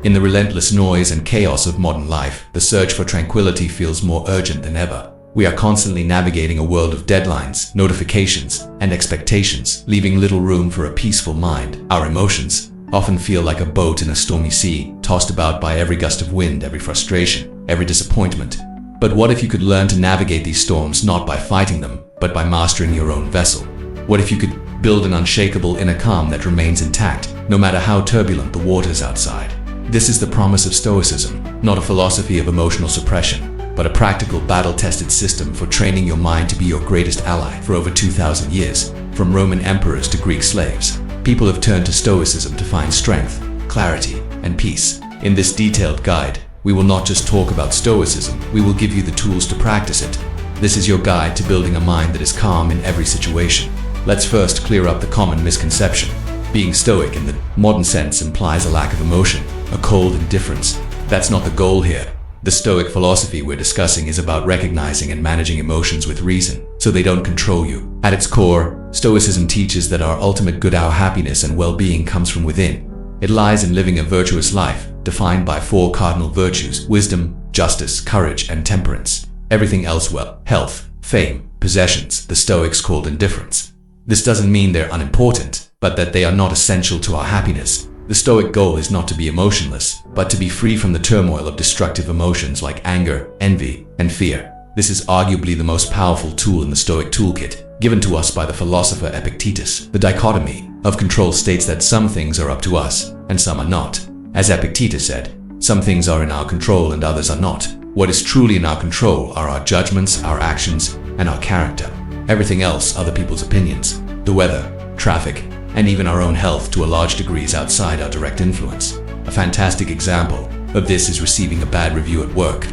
In the relentless noise and chaos of modern life, the search for tranquility feels more urgent than ever. We are constantly navigating a world of deadlines, notifications, and expectations, leaving little room for a peaceful mind. Our emotions often feel like a boat in a stormy sea, tossed about by every gust of wind, every frustration, every disappointment. But what if you could learn to navigate these storms not by fighting them, but by mastering your own vessel? What if you could build an unshakable inner calm that remains intact, no matter how turbulent the waters outside? This is the promise of Stoicism, not a philosophy of emotional suppression, but a practical battle-tested system for training your mind to be your greatest ally. For over 2,000 years, from Roman emperors to Greek slaves, people have turned to Stoicism to find strength, clarity, and peace. In this detailed guide, we will not just talk about Stoicism, we will give you the tools to practice it. This is your guide to building a mind that is calm in every situation. Let's first clear up the common misconception. Being Stoic in the modern sense implies a lack of emotion, a cold indifference. That's not the goal here. The Stoic philosophy we're discussing is about recognizing and managing emotions with reason, so they don't control you. At its core, Stoicism teaches that our ultimate good, our happiness and well-being comes from within. It lies in living a virtuous life, defined by 4 cardinal virtues: wisdom, justice, courage, and temperance. Everything else, well, health, fame, possessions, the Stoics called indifference. This doesn't mean they're unimportant, but that they are not essential to our happiness. The Stoic goal is not to be emotionless, but to be free from the turmoil of destructive emotions like anger, envy, and fear. This is arguably the most powerful tool in the Stoic toolkit, given to us by the philosopher Epictetus. The dichotomy of control states that some things are up to us, and some are not. As Epictetus said, some things are in our control and others are not. What is truly in our control are our judgments, our actions, and our character. Everything else, other people's opinions, the weather, traffic, and even our own health to a large degree is outside our direct influence. A fantastic example of this is receiving a bad review at work.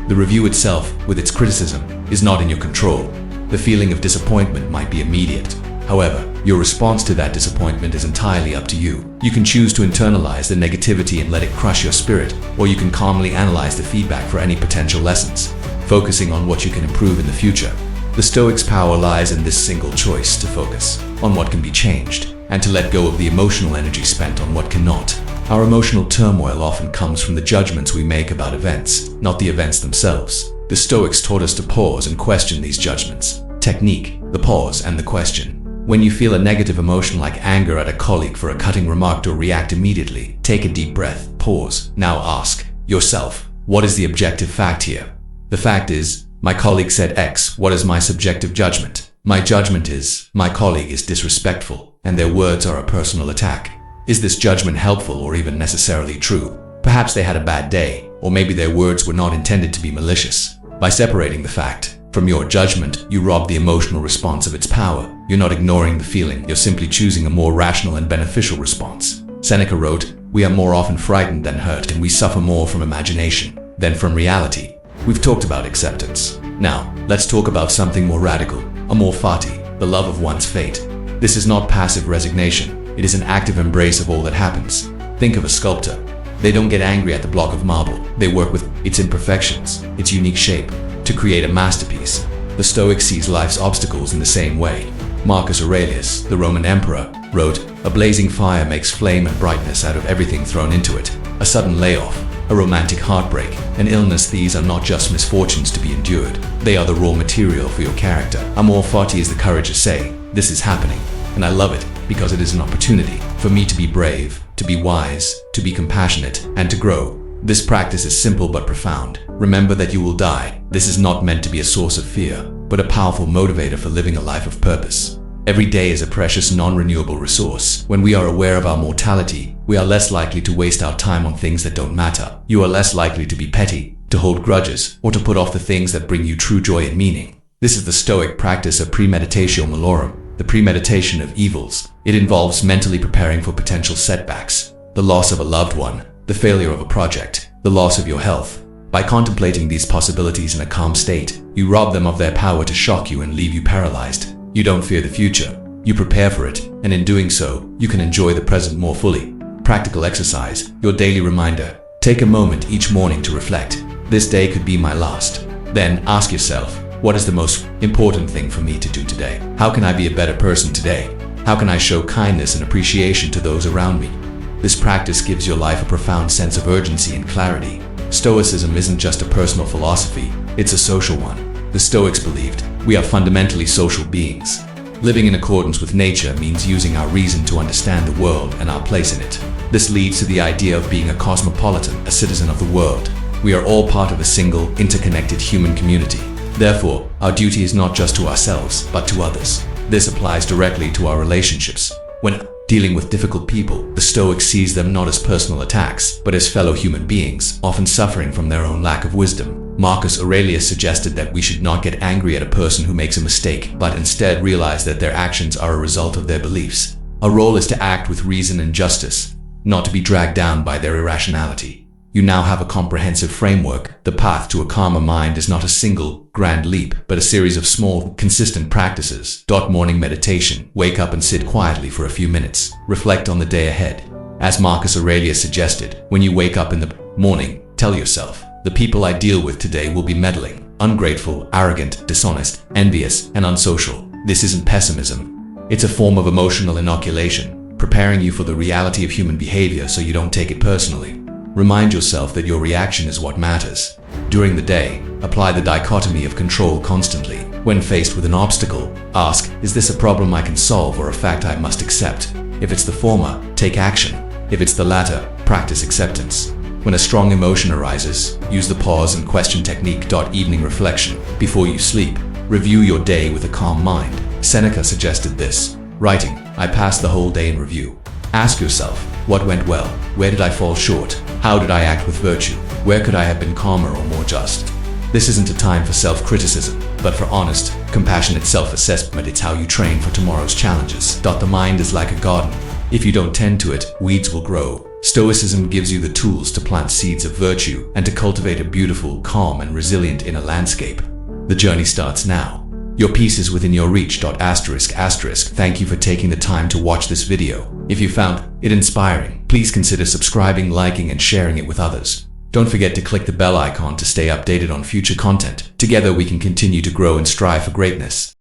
The review itself, with its criticism, is not in your control. The feeling of disappointment might be immediate. However, your response to that disappointment is entirely up to you. You can choose to internalize the negativity and let it crush your spirit, or you can calmly analyze the feedback for any potential lessons, focusing on what you can improve in the future. The Stoics' power lies in this single choice: to focus on what can be changed, and to let go of the emotional energy spent on what cannot. Our emotional turmoil often comes from the judgments we make about events, not the events themselves. The Stoics taught us to pause and question these judgments. Technique: the pause and the question. When you feel a negative emotion like anger at a colleague for a cutting remark, or react immediately, take a deep breath, pause. Now ask yourself, what is the objective fact here? The fact is, my colleague said X. What is my subjective judgment? My judgment is, my colleague is disrespectful, and their words are a personal attack. Is this judgment helpful or even necessarily true? Perhaps they had a bad day, or maybe their words were not intended to be malicious. By separating the fact from your judgment, you rob the emotional response of its power. You're not ignoring the feeling, you're simply choosing a more rational and beneficial response. Seneca wrote, "We are more often frightened than hurt, and we suffer more from imagination than from reality." We've talked about acceptance. Now, let's talk about something more radical, amor fati, the love of one's fate. This is not passive resignation. It is an active embrace of all that happens. Think of a sculptor. They don't get angry at the block of marble. They work with its imperfections, its unique shape, to create a masterpiece. The Stoic sees life's obstacles in the same way. Marcus Aurelius, the Roman emperor, wrote, "A blazing fire makes flame and brightness out of everything thrown into it. A sudden layoff, a romantic heartbreak, an illness, these are not just misfortunes to be endured. They are the raw material for your character." Amor fati is the courage to say, "This is happening, and I love it because it is an opportunity for me to be brave, to be wise, to be compassionate, and to grow." This practice is simple but profound. Remember that you will die. This is not meant to be a source of fear, but a powerful motivator for living a life of purpose. Every day is a precious, non-renewable resource. When we are aware of our mortality, we are less likely to waste our time on things that don't matter. You are less likely to be petty, to hold grudges, or to put off the things that bring you true joy and meaning. This is the Stoic practice of premeditatio malorum, the premeditation of evils. It involves mentally preparing for potential setbacks, the loss of a loved one, the failure of a project, the loss of your health. By contemplating these possibilities in a calm state, you rob them of their power to shock you and leave you paralyzed. You don't fear the future, you prepare for it, and in doing so, you can enjoy the present more fully. Practical exercise, your daily reminder. Take a moment each morning to reflect. This day could be my last. Then ask yourself, what is the most important thing for me to do today? How can I be a better person today? How can I show kindness and appreciation to those around me? This practice gives your life a profound sense of urgency and clarity. Stoicism isn't just a personal philosophy, it's a social one. The Stoics believed we are fundamentally social beings. Living in accordance with nature means using our reason to understand the world and our place in it. This leads to the idea of being a cosmopolitan, a citizen of the world. We are all part of a single, interconnected human community. Therefore, our duty is not just to ourselves, but to others. This applies directly to our relationships. When dealing with difficult people, the Stoic sees them not as personal attacks, but as fellow human beings, often suffering from their own lack of wisdom. Marcus Aurelius suggested that we should not get angry at a person who makes a mistake, but instead realize that their actions are a result of their beliefs. Our role is to act with reason and justice, not to be dragged down by their irrationality. You now have a comprehensive framework. The path to a calmer mind is not a single, grand leap, but a series of small, consistent practices. Morning meditation. Wake up and sit quietly for a few minutes. Reflect on the day ahead. As Marcus Aurelius suggested, when you wake up in the morning, tell yourself, the people I deal with today will be meddling, ungrateful, arrogant, dishonest, envious, and unsocial. This isn't pessimism. It's a form of emotional inoculation, preparing you for the reality of human behavior so you don't take it personally. Remind yourself that your reaction is what matters. During the day, apply the dichotomy of control constantly. When faced with an obstacle, ask, is this a problem I can solve or a fact I must accept? If it's the former, take action. If it's the latter, practice acceptance. When a strong emotion arises, use the pause and question technique. Evening reflection. Before you sleep, review your day with a calm mind. Seneca suggested this. Writing, I passed the whole day in review. Ask yourself, what went well? Where did I fall short? How did I act with virtue? Where could I have been calmer or more just? This isn't a time for self-criticism, but for honest, compassionate self-assessment. It's how you train for tomorrow's challenges. The mind is like a garden. If you don't tend to it, weeds will grow. Stoicism gives you the tools to plant seeds of virtue and to cultivate a beautiful, calm, and resilient inner landscape. The journey starts now. Your peace is within your reach. Thank you for taking the time to watch this video. If you found it inspiring, please consider subscribing, liking, and sharing it with others. Don't forget to click the bell icon to stay updated on future content. Together we can continue to grow and strive for greatness.